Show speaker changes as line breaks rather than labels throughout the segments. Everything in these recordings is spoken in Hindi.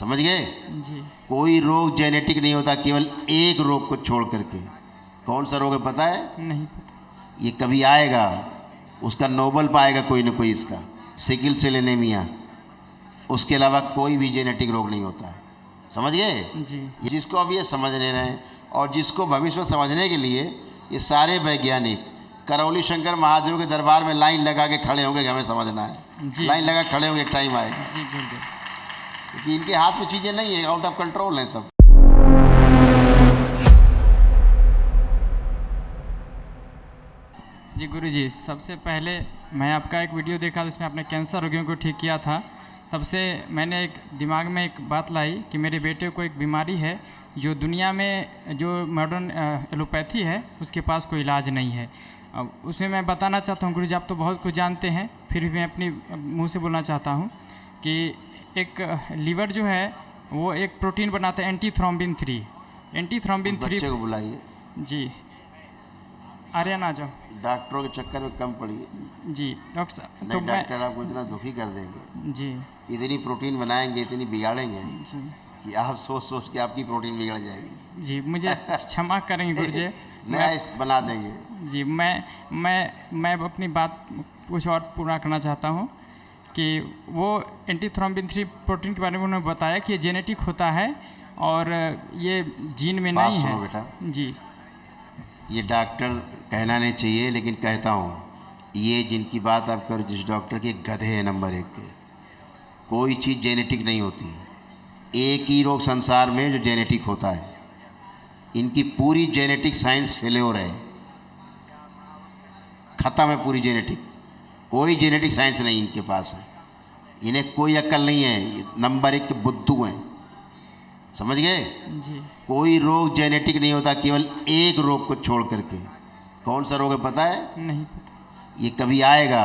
समझ गए?
जी।
कोई रोग जेनेटिक नहीं होता, केवल एक रोग को छोड़ करके। कौन सा रोग है पता है?
नहीं पता।
ये कभी आएगा, उसका नोबल पाएगा कोई ना कोई, इसका सिकिल सेल एनीमिया। उसके अलावा कोई भी जेनेटिक रोग नहीं होता है। समझ गए?
जी।
जिसको अब ये समझ ले रहे हैं और जिसको भविष्य में समझने के लिए ये सारे वैज्ञानिक करौली शंकर महादेव के दरबार में लाइन लगा के खड़े होंगे कि हमें समझना है।
जी।
लाइन लगा खड़े होंगे, एक टाइम आएगा,
जी गुरुदेव।
क्योंकि इनके हाथ में चीज़ें नहीं है, आउट ऑफ कंट्रोल है सब।
जी गुरुजी, सबसे पहले मैं आपका एक वीडियो देखा जिसमें आपने कैंसर रोगियों को ठीक किया था। तब से मैंने एक दिमाग में एक बात लाई कि मेरे बेटे को एक बीमारी है जो दुनिया में जो मॉडर्न एलोपैथी है उसके पास कोई इलाज नहीं है। अब उसमें मैं बताना चाहता हूँ गुरुजी, आप तो बहुत कुछ जानते हैं, फिर भी मैं अपनी मुंह से बोलना चाहता हूँ कि एक लीवर जो है वो एक प्रोटीन बनाता है एंटीथ्रोम्बिन 3। एंटीथ्रोम्बिन 3
बच्चे को बुलाइए,
जी आर्यन आ जाओ।
डॉक्टरों के चक्कर में कम पड़िए।
जी डॉक्टर साहब, तो
नहीं, डॉक्टर आपको इतना दुखी कर देंगे,
जी
इतनी प्रोटीन बनाएंगे, इतनी बिगाड़ेंगे
जी
कि आप सोच सोच के आपकी प्रोटीन बिगड़ जाएगी।
जी मुझे क्षमा करेंगे गुरुजी।
नया इस बना देंगे।
जी मैं अपनी बात कुछ और पूरा करना चाहता हूँ कि वो एंटीथ्रोम्बिन 3 प्रोटीन के बारे में उन्होंने बताया कि ये जेनेटिक होता है और ये जीन में
बात
नहीं
सुनो
है।
बेटा,
जी
ये डॉक्टर कहना नहीं चाहिए लेकिन कहता हूँ, ये जिनकी बात आप करो, जिस डॉक्टर के गधे हैं नंबर 1 के। कोई चीज़ जेनेटिक नहीं होती, एक ही रोग संसार में जो जेनेटिक होता है। इनकी पूरी जेनेटिक साइंस फेल्योर है, ख़त्म है पूरी जेनेटिक। कोई जेनेटिक साइंस नहीं इनके पास है, इन्हें कोई अक्ल नहीं है, ये नंबर 1 के बुद्धू हैं। समझ गए?
जी।
कोई रोग जेनेटिक नहीं होता, केवल एक रोग को छोड़ करके। कौन सा रोग है पता है?
नहीं पता।
ये कभी आएगा,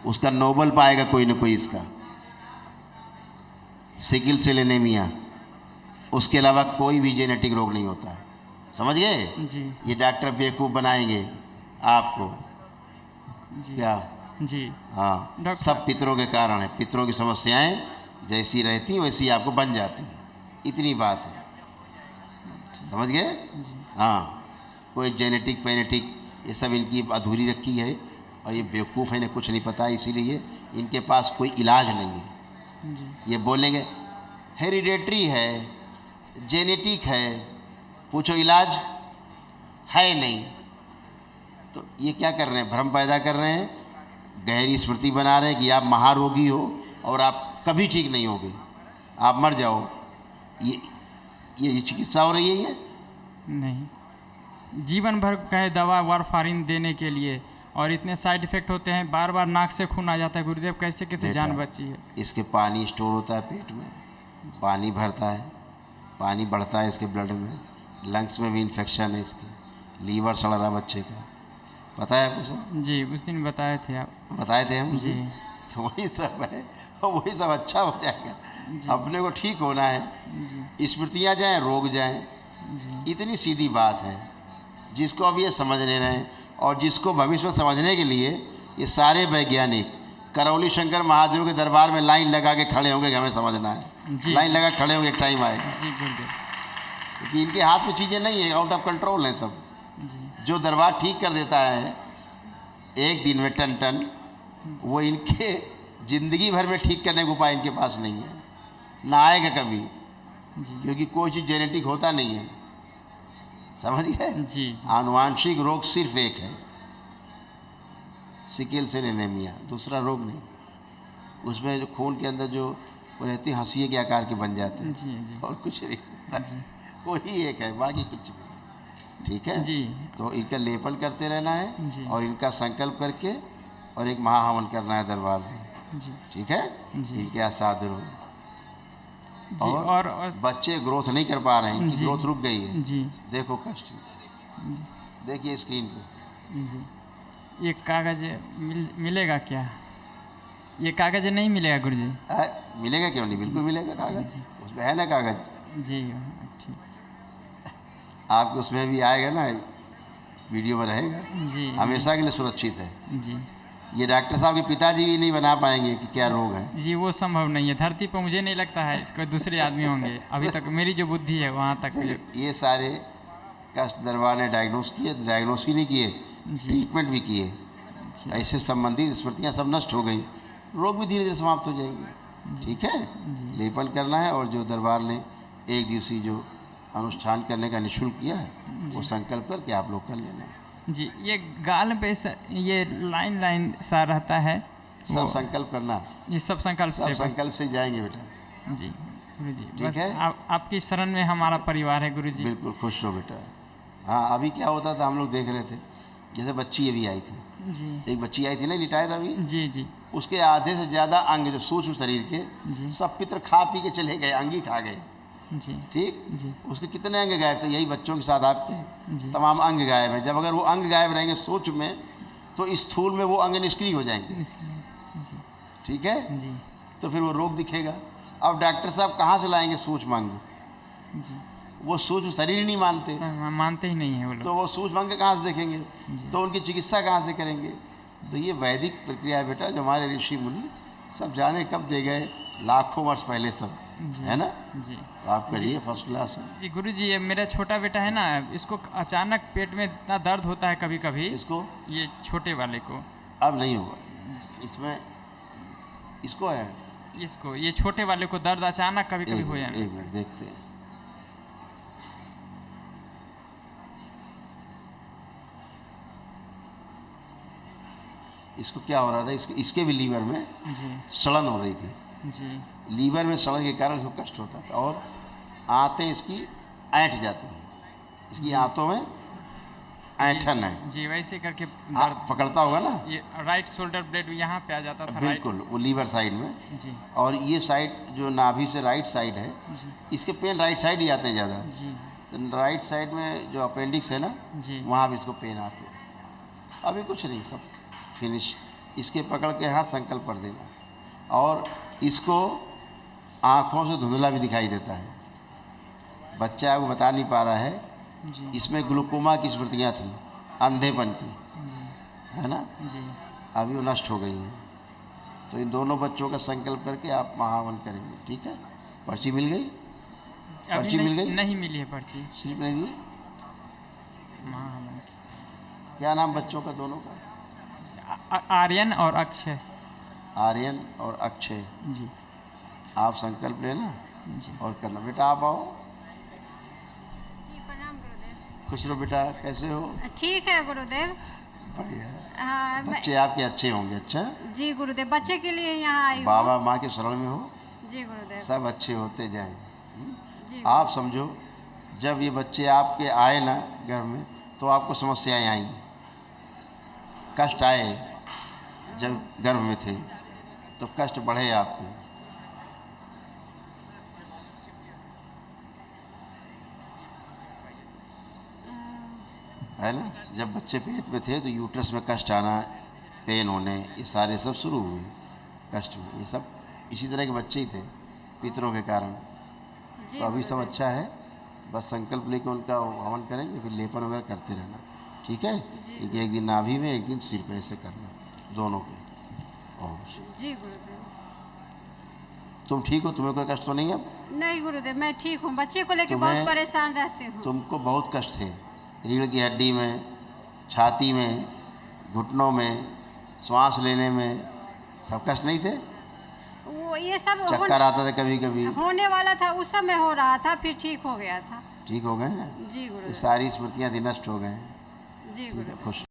उसका नोबल पाएगा कोई ना कोई, इसका सिकिल सेल एनीमिया। उसके अलावा कोई भी जेनेटिक रोग नहीं होता है। समझ गए?
जी।
ये डॉक्टर बेवकूफ़ बनाएंगे आपको।
जी।
क्या?
जी।
हाँ,
डॉक्टर
सब पितरों के कारण है। पितरों की समस्याएं जैसी रहती वैसी आपको बन जाती हैं, इतनी बात है। समझ गए? हाँ, कोई जेनेटिक पेनेटिक ये सब इनकी अधूरी रखी है और ये बेवकूफ़ है, इन्हें कुछ नहीं पता, इसीलिए इनके पास कोई इलाज नहीं है।
जी।
ये बोलेंगे हेरिडेटरी है, जेनेटिक है, पूछो इलाज है नहीं। तो ये क्या कर रहे हैं? भ्रम पैदा कर रहे हैं, गहरी स्मृति बना रहे हैं कि आप महारोगी हो और आप कभी ठीक नहीं होगे, आप मर जाओ। ये चिकित्सा हो रही है ये?
नहीं, जीवन भर कहे दवा वारफारिन देने के लिए और इतने साइड इफ़ेक्ट होते हैं, बार बार नाक से खून आ जाता है गुरुदेव, कैसे कैसे जान बची है।
इसके पानी स्टोर होता है पेट में, पानी भरता है, पानी बढ़ता है इसके ब्लड में, लंग्स में भी इन्फेक्शन है इसके, लीवर सड़ रहा बच्चे का। पता है आपको सब?
जी उस दिन बताए थे आप।
बताए थे हम
जी।
तो वही सब है और वही सब अच्छा हो जाएगा। अपने को ठीक होना है,
जी।
स्मृतियाँ जाएँ, रोग जाएँ,
जी।
इतनी सीधी बात है। जिसको अब ये समझ ले रहे हैं और जिसको भविष्य में समझने के लिए ये सारे वैज्ञानिक करौली शंकर महादेव के दरबार में लाइन लगा के खड़े होंगे कि हमें समझना है।
जी।
लाइन लगा खड़े होंगे, एक टाइम आएगा,
जी गुरुदेव।
क्योंकि इनके हाथ में चीज़ें नहीं है, आउट ऑफ कंट्रोल है सब।
जी।
जो दरबार ठीक कर देता है एक दिन में टन टन, वो इनके ज़िंदगी भर में ठीक करने का उपाय इनके पास नहीं है, ना आएगा कभी,
जी।
क्योंकि कोई चीज़ जेनेटिक होता नहीं है। समझ गए?
जी। जी।
आनुवांशिक रोग सिर्फ एक है, सिकिल सेल एनीमिया, दूसरा रोग नहीं। उसमें जो खून के अंदर जो वो रहती है, हंसिए के आकार के बन जाते हैं।
जी। जी।
और कुछ नहीं होता, वही एक है, बाकी कुछ नहीं। ठीक है
जी।
तो इनका लेपन करते रहना है
जी।
और इनका संकल्प करके और एक महाहवन करना है दरबार में।
जी।
ठीक है?
जी।
इनके यहाँ साधु
जी। और
बच्चे ग्रोथ नहीं कर पा रहे हैं, इनकी
जी।
ग्रोथ रुक गई है।
जी।
देखो कष्ट, देखिए स्क्रीन पे।
जी। ये कागज़ मिलेगा क्या? ये कागज़ नहीं मिलेगा गुरुजी?
मिलेगा क्यों नहीं, बिल्कुल मिलेगा कागज, उसमें है ना कागज।
जी ठीक।
आपको उसमें भी आएगा ना, वीडियो में रहेगा।
जी।
हमेशा के लिए सुरक्षित है।
जी।
ये डॉक्टर साहब के पिताजी भी नहीं बना पाएंगे कि क्या रोग है।
जी वो संभव नहीं है, धरती पर मुझे नहीं लगता है, इसको दूसरे आदमी होंगे। अभी तक मेरी जो बुद्धि है वहाँ तक।
ये सारे कष्ट दरबार ने डायग्नोस किए, डायग्नोस ही नहीं किए, ट्रीटमेंट भी किए। ऐसे संबंधित स्मृतियाँ सब नष्ट हो गई, रोग भी धीरे धीरे समाप्त हो जाएंगे। ठीक है, लेपन करना है और जो दरबार ने एक दिवसीय जो अनुष्ठान करने का निःशुल्क किया है वो संकल्प करके आप लोग कर लेना।
जी ये गाल पे ये लाइन लाइन सा रहता है,
सब संकल्प करना,
ये सब संकल्प
सब
से
संकल्प से जाएंगे बेटा।
जी गुरु जी,
ठीक
बस
है?
आपकी शरण में हमारा परिवार है गुरु जी।
बिल्कुल खुश रहो बेटा। हाँ, अभी क्या होता था हम लोग देख रहे थे, जैसे बच्ची अभी आई थी,
जी
एक बच्ची आई थी ना, लिटाया था अभी,
जी जी
उसके आधे से ज़्यादा अंग जो सूक्ष्म शरीर के
जी
सब पितर खा पी के चले गए, अंग ही खा गए।
जी
ठीक,
जी
उसके कितने अंग गायब थे? यही बच्चों के साथ आपके
जी
तमाम अंग गायब हैं। जब अगर वो अंग गायब रहेंगे सूक्ष्म में, तो स्थूल में वो अंग निष्क्रिय हो जाएंगे।
जी
ठीक है,
जी
तो फिर वो रोग दिखेगा। अब डॉक्टर साहब कहाँ से लाएंगे सूक्ष्म अंग?
जी
वो सूक्ष्म शरीर ही नहीं मानते,
मानते ही नहीं है वो लोग।
तो वो सूक्ष्म अंग कहाँ से देखेंगे? तो उनकी चिकित्सा कहाँ से करेंगे? तो ये वैदिक प्रक्रिया है बेटा, जो हमारे ऋषि मुनि सब जाने कब दे गए, लाखों वर्ष पहले सब, है ना।
जी
तो आप करिए, फर्स्ट क्लास है।
जी गुरु जी, ये मेरा छोटा बेटा है ना, इसको अचानक पेट में इतना दर्द होता है कभी कभी।
इसको
ये छोटे वाले को
अब नहीं होगा, इसमें इसको है,
इसको ये छोटे वाले को दर्द अचानक कभी कभी हो जाए।
एक मिनट देखते हैं। इसको क्या हो रहा था? इसके भी लीवर में
जी
सड़न हो रही थी।
जी
लीवर में सड़न के कारण इसको कष्ट होता था, और आंतें इसकी ऐंठ जाती हैं, इसकी आंतों में ऐंठन है।
जी वैसे करके
आप
दर्द,
पकड़ता होगा ना,
ये राइट शोल्डर ब्लेड यहाँ पे आ जाता था।
बिल्कुल, वो लीवर साइड में।
जी
और ये साइड जो नाभि से राइट साइड है,
जी
इसके पेन राइट साइड ही आते हैं ज़्यादा।
जी
तो राइट साइड में जो अपेंडिक्स है ना,
जी
वहाँ भी इसको पेन आते हैं। अभी कुछ नहीं, सब फिनिश। इसके पकड़ के हाथ संकल्प कर देना, और इसको आँखों से धुंधला भी दिखाई देता है। बच्चा आपको बता नहीं पा रहा है,
जी
इसमें ग्लूकोमा की स्मृतियाँ थी, अंधेपन की, है ना,
जी
अभी वो नष्ट हो गई हैं। तो इन दोनों बच्चों का संकल्प करके आप महावन करेंगे। ठीक है, पर्ची मिल गई? पर्ची मिल गई?
नहीं मिली है पर्ची।
स्लिप नहीं दी?
महावन
क्या नाम बच्चों का दोनों का?
आर्यन और अक्षय।
आर्यन और अक्षय।
जी
आप संकल्प लेना
जी
और करना। बेटा आप आओ।
जी प्रणाम गुरुदेव।
खुश रहो बेटा, कैसे हो?
ठीक है गुरुदेव।
बढ़िया है।
हाँ
बच्चे आपके अच्छे होंगे। अच्छा,
जी गुरुदेव, बच्चे के लिए यहाँ आई हूँ।
बाबा माँ के शरण में हो,
जी गुरुदेव।
सब अच्छे होते जाएं।
जी
आप समझो, जब ये बच्चे आपके आए ना घर में, तो आपको समस्याएं आई, कष्ट आए। जब गर्भ में थे तो कष्ट बढ़े आपके, है ना। जब बच्चे पेट में थे तो यूट्रस में कष्ट आना, पेन होने, ये सारे सब शुरू हुए कष्ट में। ये सब इसी तरह के बच्चे ही थे पितरों के कारण।
जी
तो अभी सब
गुरुदेव।
अच्छा है, बस संकल्प लेकर उनका हवन करेंगे, फिर लेपन वगैरह करते रहना। ठीक है, इनके एक दिन नाभि में, एक दिन सिर पे, ऐसे करना दोनों के। और
जी गुरुदेव।
तुम ठीक हो? तुम्हें कोई कष्ट तो नहीं है अब?
नहीं गुरुदेव, मैं ठीक हूँ। बच्चे को लेकर
तुम्हें-
बहुत परेशान रहते हूँ।
तुमको बहुत कष्ट थे, रीढ़ की हड्डी में, छाती में, घुटनों में, श्वास लेने में, सब कष्ट नहीं थे?
वो ये सब
चक्कर आता था कभी कभी?
होने वाला था, उस समय हो रहा था, फिर ठीक हो गया था।
ठीक हो गए हैं?
जी
ये
गुरुदेव।
सारी स्मृतियाँ नष्ट हो गए हैं।
जी
ठीक है,
गुरुदेव।
खुश